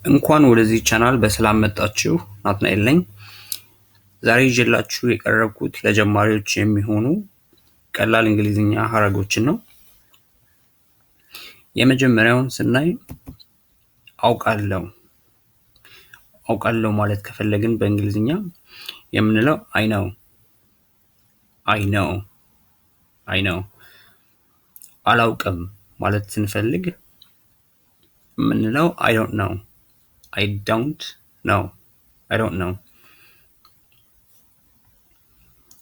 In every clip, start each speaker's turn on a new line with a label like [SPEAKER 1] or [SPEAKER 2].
[SPEAKER 1] እንኳን ወደዚህ ቻናል በሰላም መጣችሁ። ናትናኤል ነኝ። ዛሬ ይዤላችሁ የቀረብኩት ለጀማሪዎች የሚሆኑ ቀላል እንግሊዝኛ ሀረጎችን ነው። የመጀመሪያውን ስናይ አውቃለሁ ማለት ከፈለግን በእንግሊዝኛ የምንለው I know። አላውቅም ማለት ስንፈልግ የምንለው I don't know።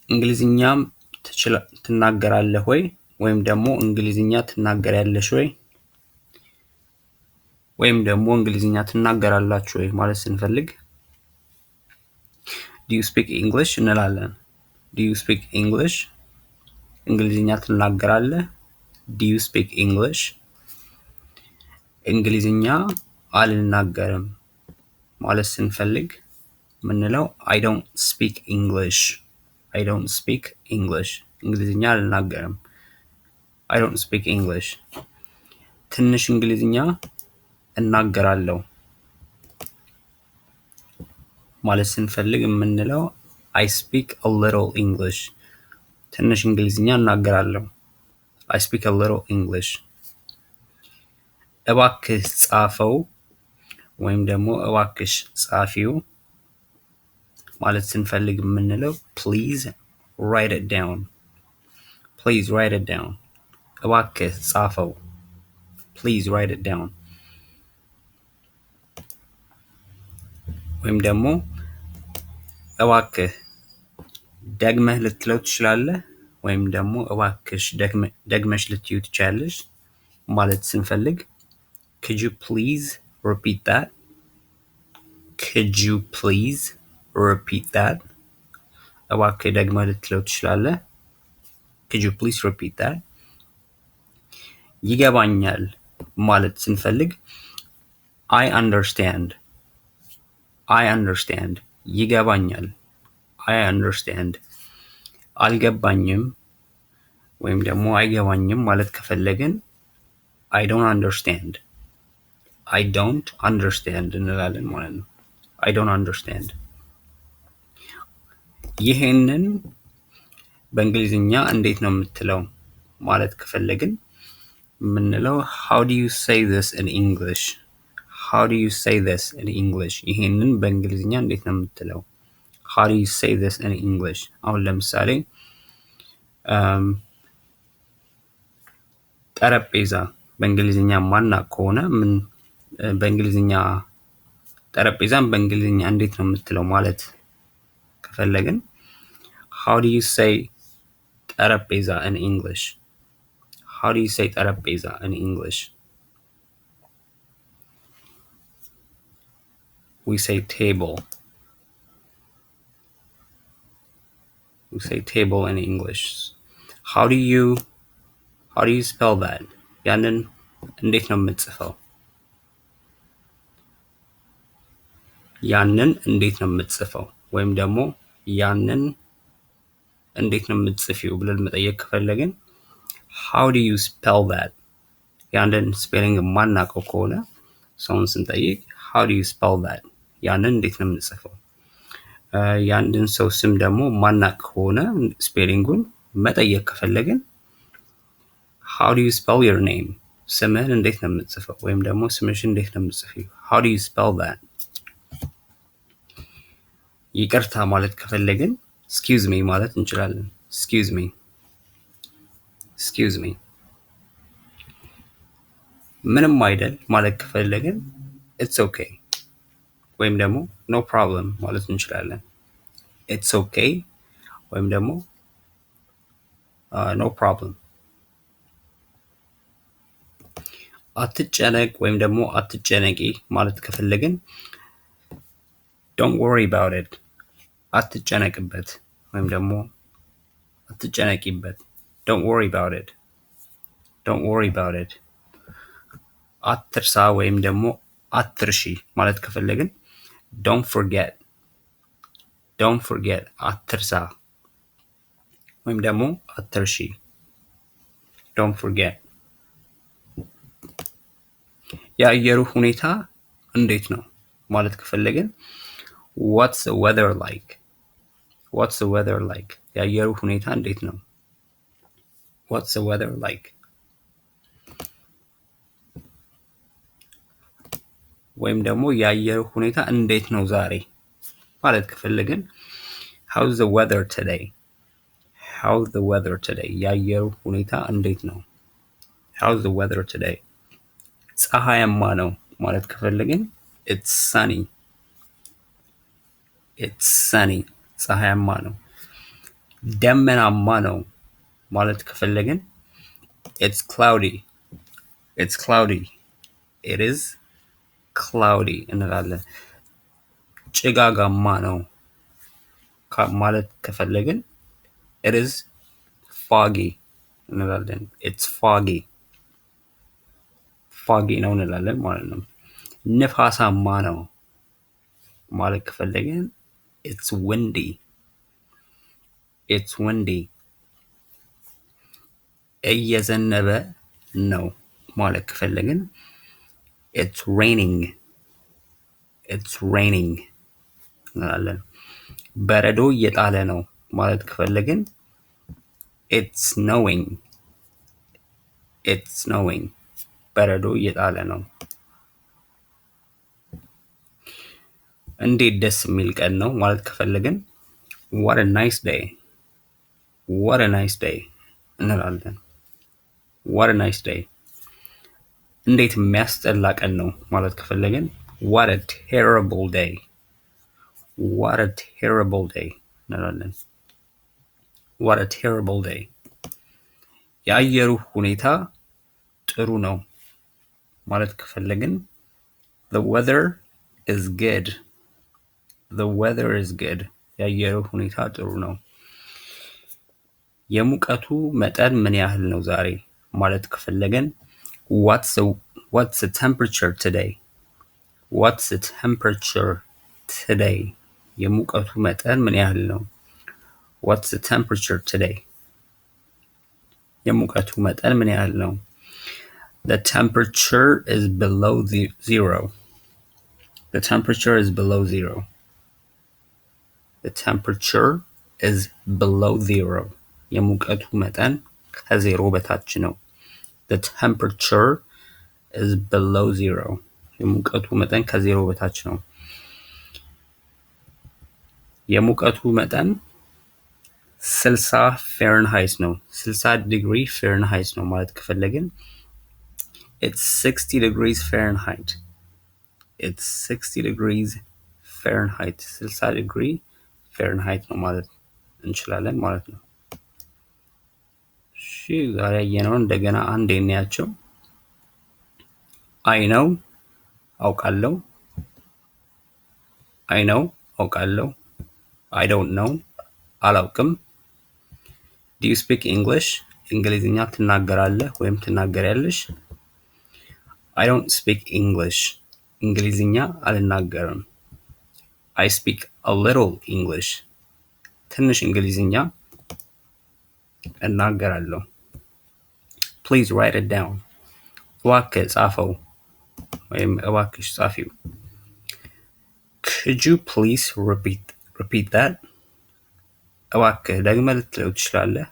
[SPEAKER 1] እንግሊዝኛ ትናገራለህ ወይ ወይም ደግሞ እንግሊዝኛ ትናገሪያለሽ ወይ ወይም ደግሞ እንግሊዝኛ ትናገራላችሁ ወይ ማለት ስንፈልግ Do you speak English እንላለን። Do you speak English? እንግሊዝኛ ትናገራለህ? Do you speak English? እንግሊዝኛ አልናገርም ማለት ስንፈልግ ምንለው I don't speak English። እንግሊዝኛ አልናገርም። I don't speak English። ትንሽ እንግሊዝኛ እናገራለሁ ማለት ስንፈልግ ምንለው I speak a little English። ትንሽ እንግሊዝኛ እናገራለሁ። I speak a little English። እባክህ ጻፈው ወይም ደግሞ እባክሽ ጻፊው ማለት ስንፈልግ ምንለው Please write it down። እባክህ ጻፈው Please write it down። ወይም ደግሞ እባክህ ደግመህ ልትለው ትችላለህ ወይም ደግሞ እባክሽ ደግመሽ ልትዩ ትችላለሽ ማለት ስንፈልግ Could you please repeat that? እባክህ ደግመህ ልትለው ትችላለህ Could you please repeat that? ይገባኛል ማለት ስንፈልግ I understand። ይገባኛል I understand። አልገባኝም ወይም ደግሞ አይገባኝም ማለት ከፈለግን I don't understand እንላለን ማለት ነው። I don't understand። ይሄንን በእንግሊዝኛ እንዴት ነው የምትለው ማለት ከፈለግን ምንለው How do you say this in English? ይሄንን በእንግሊዝኛ እንዴት ነው የምትለው? How do you say this in English? አሁን ለምሳሌ ጠረጴዛ በእንግሊዝኛ ማናቅ ከሆነ በእንግሊዝኛ ጠረጴዛን በእንግሊዝኛ እንዴት ነው የምትለው ማለት ከፈለግን How do you say ጠረጴዛ in English? We say table. In English. How do you spell that? ያንን እንዴት ነው የምትጽፈው? ወይም ደግሞ ያንን እንዴት ነው የምትጽፊው ብለን መጠየቅ ከፈለግን How do you spell that? ያንን ስፔሊንግ ማናውቀው ከሆነ ሰውን ስንጠይቅ How do you spell that? ያንን እንዴት ነው የምንጽፈው? ያንን ሰው ስም ደግሞ ማናቅ ከሆነ ስፔሊንጉን መጠየቅ ከፈለግን How do you spell your name? ስምህን እንዴት ነው የምትጽፈው? ወይም ደግሞ ስምሽን እንዴት ነው የምትጽፊው? How do you spell that? ይቅርታ ማለት ከፈለግን Excuse me ማለት እንችላለን። Excuse me። ምንም አይደል ማለት ከፈለግን It's okay ወይም ደግሞ No problem ማለት እንችላለን። It's okay ወይም ደግሞ No problem። አትጨነቅ ወይም ደግሞ አትጨነቂ ማለት ከፈለግን Don't worry about it። አትጨነቅበት ወይም ደግሞ አትጨነቂበት Don't worry about it። አትርሳ ወይም ደግሞ አትርሺ ማለት ከፈለግን Don't forget አትርሳ ወይም ደግሞ አትርሺ Don't forget። የአየሩ ሁኔታ እንዴት ነው ማለት ከፈለግን what's the weather like? what's the weather like? የአየሩ ሁኔታ እንዴት ነው? what's the weather like? ወይም ደግሞ የአየሩ ሁኔታ እንዴት ነው ዛሬ ማለት ከፈለግን how's the weather today? how's the weather today? የአየሩ ሁኔታ እንዴት ነው? how's the weather today? ፀሐያማ ነው ማለት ከፈለግን it's sunny. it's sunny. ፀሐያማ ነው። ደመናማ ነው ማለት ከፈለግን it's cloudy. it's cloudy. it is cloudy እንላለን። ጭጋጋማ ነው ማለት ከፈለግን it is foggy እንላለን። it's foggy. foggy ነው እንላለን ማለት ነው። ንፋሳማ ነው ማለት ከፈለግን it's windy. it's windy. እየዘነበ ነው ማለት ከፈለግን it's raining. it's raining እንላለን። በረዶ እየጣለ ነው ማለት ከፈለግን it's snowing. it's snowing. በረዶ እየጣለ ነው። እንዴት ደስ የሚል ቀን ነው ማለት ከፈለግን what a nice day. what a nice day እንላለን። what a nice day. እንዴት የሚያስጠላ ቀን ነው ማለት ከፈለግን what a terrible day. what a terrible day እንላለን። what a terrible day. የአየሩ ሁኔታ ጥሩ ነው ማለት ከፈለግን the weather is good. the weather is good. የአየሩ ሁኔታ ጥሩ ነው። የሙቀቱ መጠን ምን ያህል ነው ዛሬ ማለት ከፈለግን what's the temperature today? what's the temperature today? የሙቀቱ መጠን ምን ያህል ነው? what's the temperature today? የሙቀቱ መጠን ምን ያህል ነው? the temperature is below zero. the temperature is below zero. the temperature is below zero. የሙቀቱ መጠን ከዜሮ በታች ነው። the temperature is below zero. የሙቀቱ መጠን ከዜሮ በታች ነው። የሙቀቱ መጠን 60 ፋራንሃይት ነው። 60 ዲግሪ ፋራንሃይት ነው ማለት ከፈለግን it's 60 degrees Fahrenheit. it's 60 degrees Fahrenheit. 60 ዲግሪ ፋራንሃይት ነው ማለት እንችላለን ማለት ነው። እሺ ዛሬ ያየነው እንደገና አንዴ እንያቸው። I know አውቃለሁ። I know አውቃለሁ። I don't know አላውቅም። Do you speak English? እንግሊዝኛ ትናገራለህ ወይም ትናገሪያለሽ? I don't speak English. እንግሊዝኛ አልናገርም። I speak a little English. ትንሽ እንግሊዝኛ እናገራለሁ። Please write it down. እባክህ ጻፈው ወይም እባክሽ ጻፊው። Could you please repeat that? እባክህ ደግመህ ልትለው ትችላለህ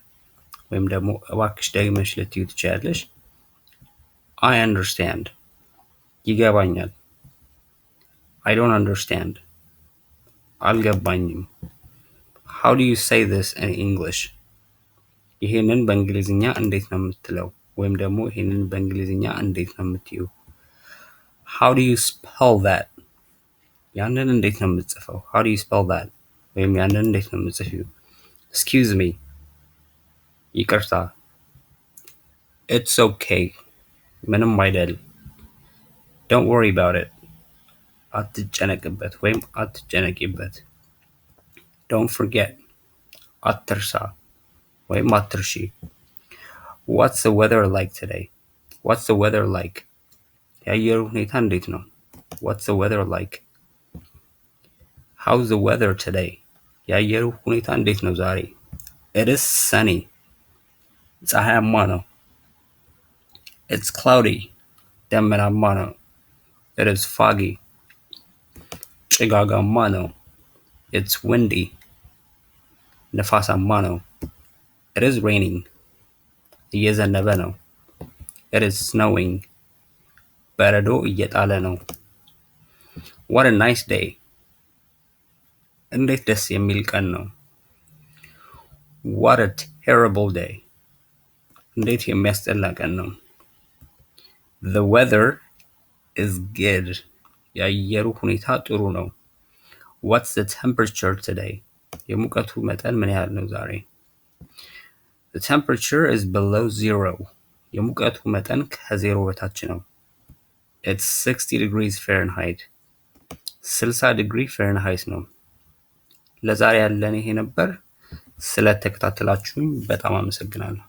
[SPEAKER 1] ወይም ደግሞ እባክሽ ደግመሽ ልትዩ ትችላለሽ። I understand. ይገባኛል። I don't understand. አልገባኝም። How do you say this in English? ይሄንን በእንግሊዝኛ እንዴት ነው የምትለው ወይም ደግሞ ይሄንን በእንግሊዝኛ እንዴት ነው የምትዩ? How do you spell that? ያንን እንዴት ነው የምትጽፈው? How do you spell that? ወይም ያንን እንዴት ነው የምትጽፊው? Excuse me. ይቅርታ። It's okay. ምንም አይደል። Don't worry about it. አትጨነቅበት ወይም አትጨነቂበት። Don't forget. አትርሳ ወይም አትርሺ። What's the weather like today? What's the weather like? የአየሩ ሁኔታ እንዴት ነው? What's the weather like? How's the weather today? የአየሩ ሁኔታ እንዴት ነው ዛሬ? It is sunny. ፀሐያማ ነው። It's cloudy. ደመናማ ነው። It is foggy. ጭጋጋማ ነው። It's windy. ነፋሳማ ነው። It is raining. እየዘነበ ነው። It is snowing. በረዶ እየጣለ ነው። What a nice day. እንዴት ደስ የሚል ቀን ነው። What a terrible day. እንዴት የሚያስጠላ ቀን ነው። The weather is good. የአየሩ ሁኔታ ጥሩ ነው። What's the temperature today? የሙቀቱ መጠን ምን ያህል ነው ዛሬ? The temperature is below zero. የሙቀቱ መጠን ከዜሮ በታች ነው። It's 60 degrees Fahrenheit. 60 ዲግሪ ፋሬንሃይት ነው። ለዛሬ ያለን ይሄ ነበር። ስለተከታተላችሁኝ በጣም አመሰግናለሁ።